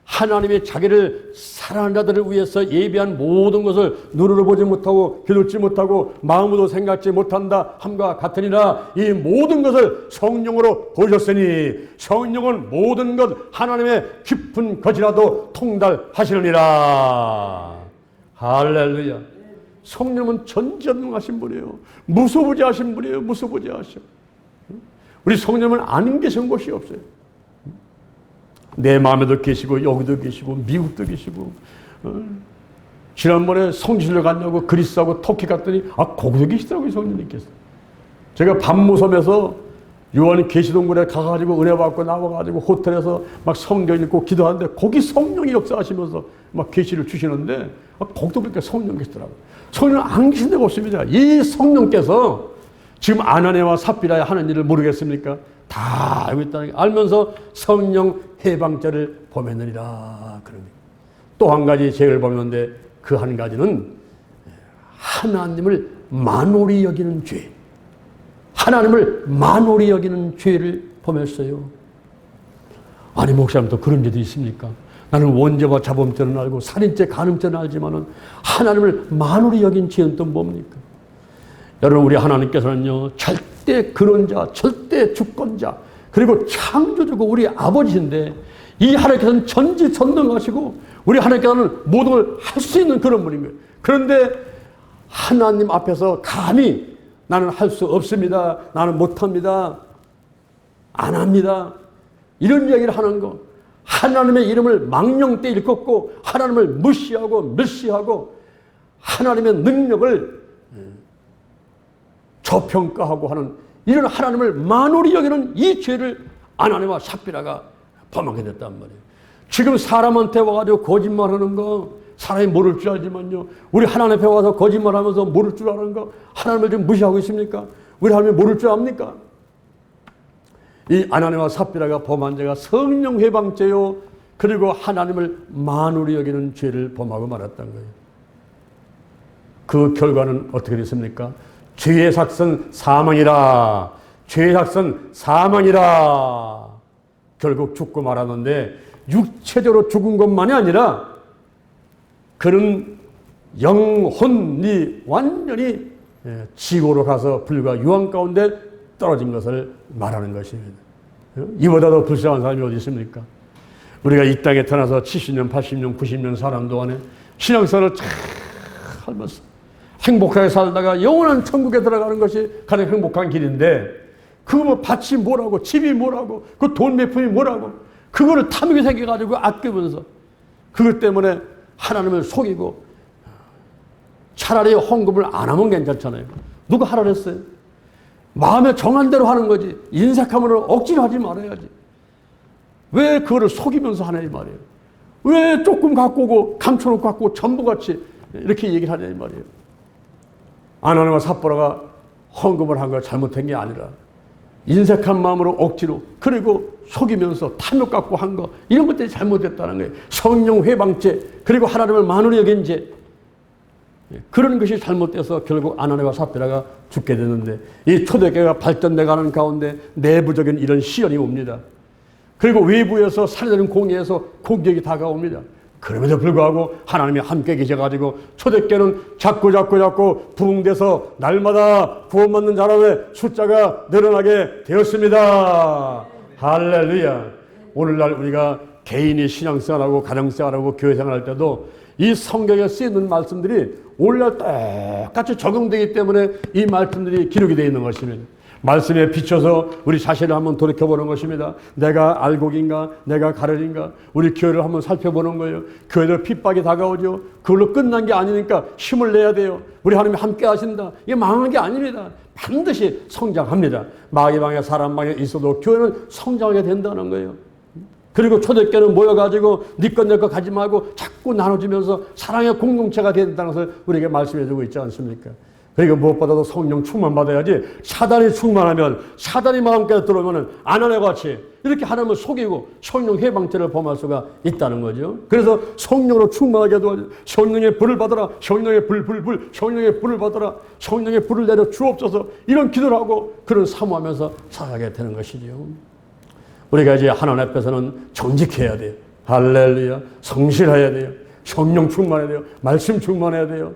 하나님이 자기를 사랑하는 자들을 위해서 예비한 모든 것을 눈으로 보지 못하고 겨누지 못하고 마음으로 생각지 못한다 함과 같으니라. 이 모든 것을 성령으로 보셨으니 성령은 모든 것 하나님의 깊은 것이라도 통달하시느니라. 할렐루야. 성령은 전지전능하신 분이에요. 무소부재하신 분이에요. 무소부재하셔. 우리 성령은 아닌 게 전 곳이 없어요. 내 마음에도 계시고 여기도 계시고 미국도 계시고 지난번에 성지순례 갔냐고 그리스하고 터키 갔더니 거기도 계시더라고요. 성령님께서. 제가 밤무섬에서 요한 계시동굴에 가가지고 은혜 받고 나와가지고 호텔에서 막 성경 읽고 기도하는데 거기 성령이 역사하시면서 막 계시를 주시는데 거기도 그렇게 성령 계시더라고요. 성령 안 계신 데가 없습니다. 이 성령께서 지금 아나니아와 삽비라에 하는 일을 모르겠습니까? 다 알고 있다는 게 알면서 성령 해방죄를 범했느니라. 또 한 가지 죄를 범했는데 그 한 가지는 하나님을 만홀히 여기는 죄. 하나님을 만홀히 여기는 죄를 범했어요. 아니 목사님 또 그런 죄도 있습니까? 나는 원죄와 자범죄는 알고 살인죄, 간음죄는 알지만은 하나님을 만홀히 여긴 죄는 또 뭡니까? 여러분 우리 하나님께서는요 절대 근원자, 절대 주권자 그리고 창조주고 우리 아버지신데 이 하나님께서는 전지전능하시고 우리 하나님께서는 모든 걸 할 수 있는 그런 분인 거예요. 그런데 하나님 앞에서 감히 나는 할 수 없습니다. 나는 못합니다. 안 합니다. 이런 얘기를 하는 거. 하나님의 이름을 망령때 일컫고 하나님을 무시하고 멸시하고 하나님의 능력을 저평가하고 하는 이런 하나님을 만홀히 여기는 이 죄를 아나니아와 삽비라가 범하게 됐단 말이에요. 지금 사람한테 와가지고 거짓말하는 거 사람이 모를 줄 알지만요. 우리 하나님 앞에 와서 거짓말하면서 모를 줄 아는 거 하나님을 지금 무시하고 있습니까? 우리 하나님이 모를 줄 압니까? 이 아나니아와 삽비라가 범한 죄가 성령 회방죄요. 그리고 하나님을 만홀히 여기는 죄를 범하고 말았던 거예요. 그 결과는 어떻게 됐습니까? 죄의 삭은 사망이라. 죄의 삭은 사망이라. 결국 죽고 말았는데 육체적으로 죽은 것만이 아니라 그는 영혼이 완전히 지고로 가서 불과 유황 가운데 떨어진 것을 말하는 것입니다. 이보다 더 불쌍한 사람이 어디 있습니까? 우리가 이 땅에 태어나서 70년, 80년, 90년 사는 동안에 신앙생활을 잘 하면서 행복하게 살다가 영원한 천국에 들어가는 것이 가장 행복한 길인데 그거 뭐 밭이 뭐라고 집이 뭐라고 그 돈 몇 푼이 뭐라고 그거를 탐욕이 생겨가지고 아끼면서 그것 때문에 하나님을 속이고 차라리 헌금을 안 하면 괜찮잖아요. 누가 하라 그랬어요? 마음에 정한 대로 하는 거지 인색함으로 억지로 하지 말아야지. 왜 그거를 속이면서 하냐 이 말이에요. 왜 조금 갖고 오고 감춰놓고 갖고 오고 전부같이 이렇게 얘기를 하냐 이 말이에요. 아나니아와 삽비라가 헌금을 한 거 잘못한 게 아니라 인색한 마음으로 억지로 그리고 속이면서 탐욕 갖고 한 거 이런 것들이 잘못됐다는 거예요. 성령 회방죄 그리고 하나님을 만홀히 여긴 죄 그런 것이 잘못돼서 결국 아나니아와 삽비라가 죽게 되는데 이 초대교회가 발전돼 가는 가운데 내부적인 이런 시련이 옵니다. 그리고 외부에서 살려는 공의에서 공격이 다가옵니다. 그럼에도 불구하고 하나님이 함께 계셔가지고 초대교회는 자꾸 부흥돼서 날마다 구원받는 사람의 숫자가 늘어나게 되었습니다. 할렐루야. 오늘날 우리가 개인이 신앙생활하고 가정생활하고 교회생활할 때도 이 성경에 쓰이는 말씀들이 오늘날 똑같이 적용되기 때문에 이 말씀들이 기록이 되어 있는 것입니다. 말씀에 비춰서 우리 자신을 한번 돌이켜보는 것입니다. 내가 알곡인가? 내가 가련인가? 우리 교회를 한번 살펴보는 거예요. 교회도 핍박이 다가오죠. 그걸로 끝난 게 아니니까 힘을 내야 돼요. 우리 하나님이 함께 하신다. 이게 망한 게 아닙니다. 반드시 성장합니다. 마귀 방에 사람 방에 있어도 교회는 성장하게 된다는 거예요. 그리고 초대교회는 모여가지고 니꺼 내꺼 가지 말고 자꾸 나눠주면서 사랑의 공동체가 된다는 것을 우리에게 말씀해주고 있지 않습니까? 그리고 무엇보다도 성령 충만 받아야지. 사단이 충만하면, 사단이 마음까지 들어오면 아나네 같이 이렇게 하나님을 속이고 성령 해방죄를 범할 수가 있다는 거죠. 그래서 성령으로 충만하게 도와줘. 성령의 불을 받아라. 성령의 불. 성령의 불을 받아라. 성령의 불을 내려 주옵소서. 이런 기도를 하고 그런 사모하면서 살아가게 되는 것이죠. 우리가 이제 하나님 앞에서는 정직해야 돼요. 할렐루야. 성실해야 돼요. 성령 충만해야 돼요. 말씀 충만해야 돼요.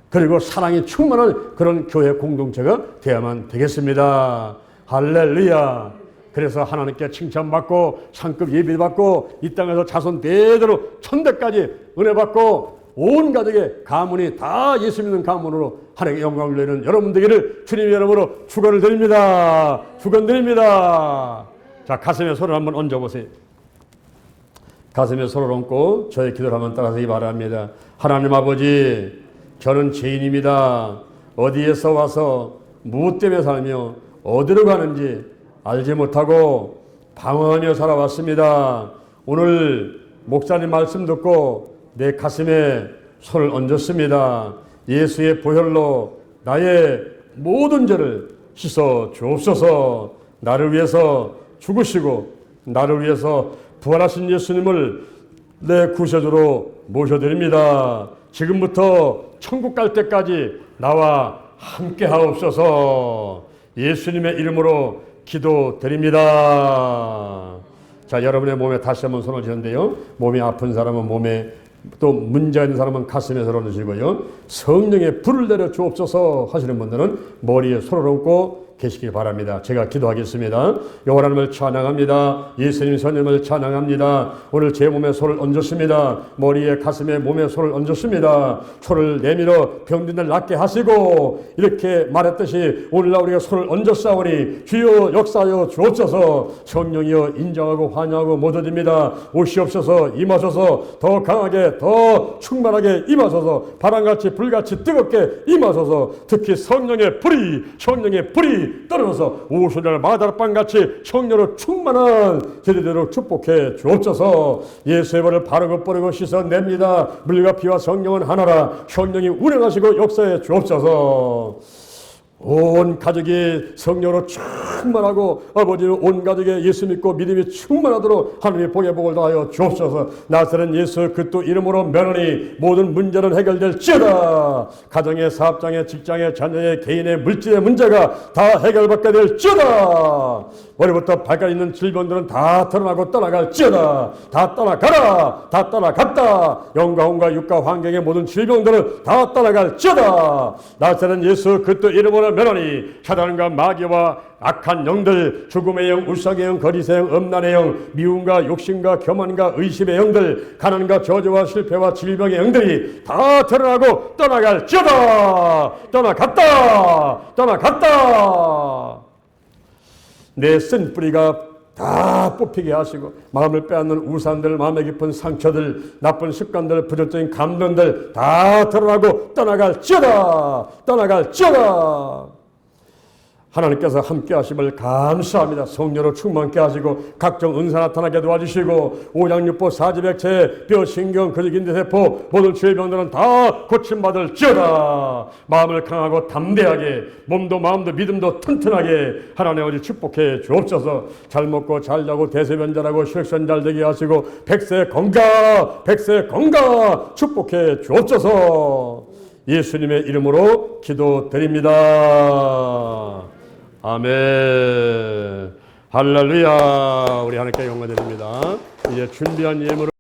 그리고 사랑이 충만한 그런 교회 공동체가 되어야만 되겠습니다. 할렐루야. 그래서 하나님께 칭찬받고 상급 예비받고 이 땅에서 자손 대대로 천대까지 은혜받고 온 가족의 가문이 다 예수 믿는 가문으로 하나님께 영광을 돌리는 여러분 되기를 주님의 이름으로 축원드립니다. 축원드립니다. 자, 가슴에 손을 한번 얹어보세요. 가슴에 손을 얹고 저의 기도를 한번 따라서기 바랍니다. 하나님 아버지, 저는 죄인입니다. 어디에서 와서 무엇 때문에 살며 어디로 가는지 알지 못하고 방황하며 살아왔습니다. 오늘 목사님 말씀 듣고 내 가슴에 손을 얹었습니다. 예수의 보혈로 나의 모든 죄를 씻어 주옵소서. 나를 위해서 죽으시고 나를 위해서 부활하신 예수님을 내 구세주로 모셔드립니다. 지금부터 천국 갈 때까지 나와 함께 하옵소서. 예수님의 이름으로 기도드립니다. 자, 여러분의 몸에 다시 한번 손을 쥐는데요. 몸이 아픈 사람은 몸에, 또 문제 있는 사람은 가슴에 손을 얹으시고요. 성령의 불을 내려 주옵소서 하시는 분들은 머리에 손을 얹고 계시길 바랍니다. 제가 기도하겠습니다. 여호와 하나님을 찬양합니다. 예수님 선생님을 찬양합니다. 오늘 제 몸에 손을 얹었습니다. 머리에 가슴에 몸에 손을 얹었습니다. 손을 내밀어 병든을 낫게 하시고 이렇게 말했듯이 오늘날 우리가 손을 얹었사오니 주여 역사하여 주옵소서. 성령이여 인정하고 환영하고 모셔집니다. 오시옵소서. 임하소서. 더 강하게 더 충만하게 임하소서. 바람같이 불같이 뜨겁게 임하소서. 특히 성령의 불이 떨어져서 오순절 마다빵같이 성령으로 충만한 제대로 축복해 주옵소서. 예수의 발을 바르고 뿌리고 씻어냅니다. 물과 피와 성령은 하나라. 성령이 운행하시고 역사해 주옵소서. 온 가족이 성령으로 충만하고 아버지는 온 가족의 예수 믿고 믿음이 충만하도록 하나님의 복의 복을 다하여 주옵소서. 나사렛 예수 그리스도 이름으로 면하니 모든 문제는 해결될지어다. 가정의 사업장의 직장의 자녀의 개인의 물질의 문제가 다 해결받게 될지어다. 머리부터 발까지 있는 질병들은 다 드러나고 떠나갈지어다. 다 떠나가라. 다 떠나갔다. 영과 혼과 육과 환경의 모든 질병들은 다 떠나갈지어다. 나사렛 예수 그리스도 이름으로 면하니 사단과 마귀와 악한 영들, 죽음의 영, 울상의 영, 거리새 영, 엄난의 영, 미움과 욕심과 교만과 의심의 영들, 가난과 저주와 실패와 질병의 영들이 다 드러나고 떠나갈지어다. 떠나갔다. 내 쓴 뿌리가 다 뽑히게 하시고 마음을 빼앗는 우산들, 마음의 깊은 상처들, 나쁜 습관들, 부정적인 감정들 다 드러나고 떠나갈지어다. 하나님께서 함께 하심을 감사합니다. 성령으로 충만케 하시고 각종 은사 나타나게 도와주시고 오장육부 사지백체 뼈 신경 근육인대 세포 모든 질병들은 다 고침받을지어다. 마음을 강하고 담대하게 몸도 마음도 믿음도 튼튼하게 하나님 아버지 축복해 주옵소서. 잘 먹고 잘 자고 대소변 잘하고 혈액순환 잘 되게 하시고 백세 건강 축복해 주옵소서. 예수님의 이름으로 기도드립니다. 아멘. 할렐루야. 우리 하나님께 영광 드립니다. 이제 준비한 예물을